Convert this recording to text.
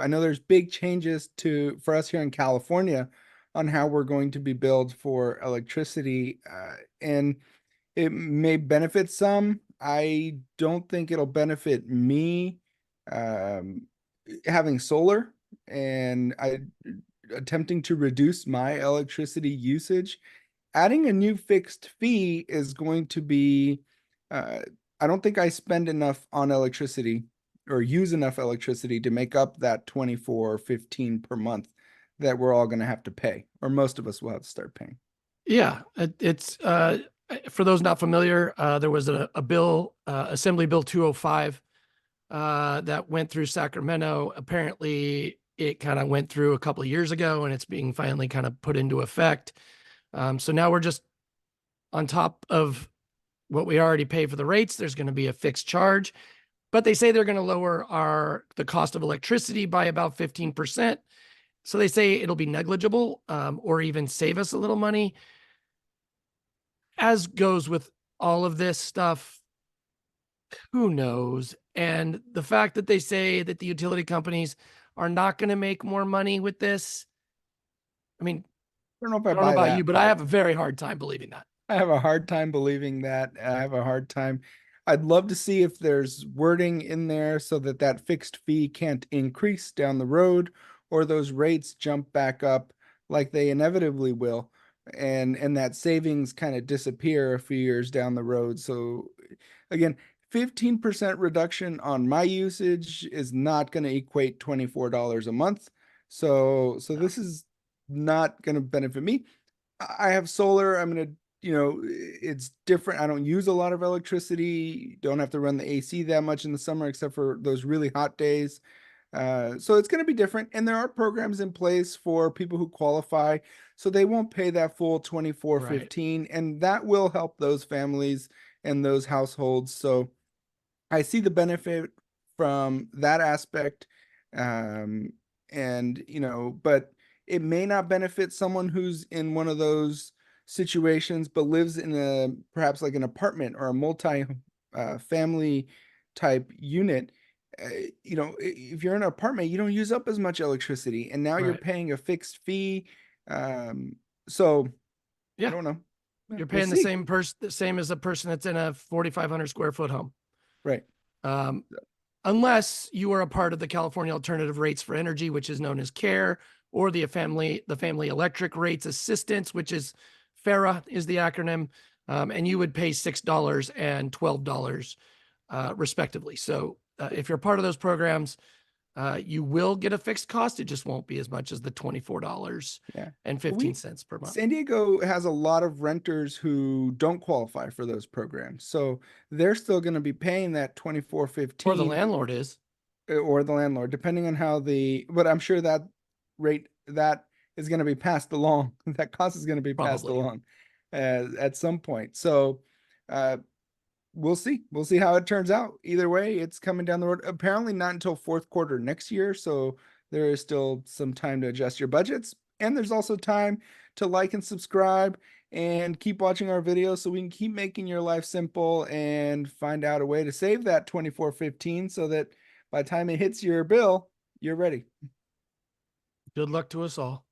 I know there's big changes for us here in California on how we're going to be billed for electricity, and it may benefit some. I don't think it'll benefit me, um, having solar, and I attempting to reduce my electricity usage. Adding a new fixed fee is going to be, uh, I don't think I spend enough on electricity or use enough electricity to make up that 24.15 per month that we're all going to have to pay, or most of us will have to start paying. Yeah, it's for those not familiar, there was a bill, Assembly Bill 205, that went through Sacramento. Apparently, it kind of went through a couple of years ago, and it's being finally kind of put into effect. So now we're just on top of what we already pay for the rates. There's going to be a fixed charge, but they say they're going to lower the cost of electricity by about 15%. So they say it'll be negligible, or even save us a little money. As goes with all of this stuff, who knows? And the fact that they say that the utility companies are not going to make more money with this, I mean, I don't know if I I don't know buy about you, that, but I but have a very hard time believing that. I have a hard time believing that. I have a hard time. I'd love to see if there's wording in there so that that fixed fee can't increase down the road, or those rates jump back up like they inevitably will, and that savings kind of disappear a few years down the road. So again, 15% reduction on my usage is not going to equate $24 a month. So No. this is not going to benefit me. I have solar. I'm gonna, it's different. I don't use a lot of electricity. Don't have to run the AC that much in the summer, except for those really hot days. So it's going to be different. And there are programs in place for people who qualify, so they won't pay that full Right. 24.15, and that will help those families and those households. So I see the benefit from that aspect. Um, and, but it may not benefit someone who's in one of those situations, but lives in perhaps like an apartment or a multi family type unit. If you're in an apartment, you don't use up as much electricity, and now you're Right. paying a fixed fee. Um, so I Yeah. don't know. You're We'll paying see. the same as a person that's in a 4,500 square foot home. Right. Um, unless you are a part of the California Alternative Rates for Energy, which is known as CARE, or the Family Electric Rates Assistance, which is FARA is the acronym, and you would pay $6 and $12 respectively. So if you're part of those programs, you will get a fixed cost. It just won't be as much as the $24 Yeah. and But 15 cents per month. San Diego has a lot of renters who don't qualify for those programs. So they're still going to be paying that Or the 24.15, landlord is. or the landlord, depending on but I'm sure that rate that is going to be passed along. That cost is going to be passed Probably. along at some point. So uh, we'll see. We'll see how it turns out. Either way, it's coming down the road. Apparently not until fourth quarter next year. So there is still some time to adjust your budgets. And there's also time to like and subscribe and keep watching our videos so we can keep making your life simple and find out a way to save that 24.15 so that by the time it hits your bill, you're ready. Good luck to us all.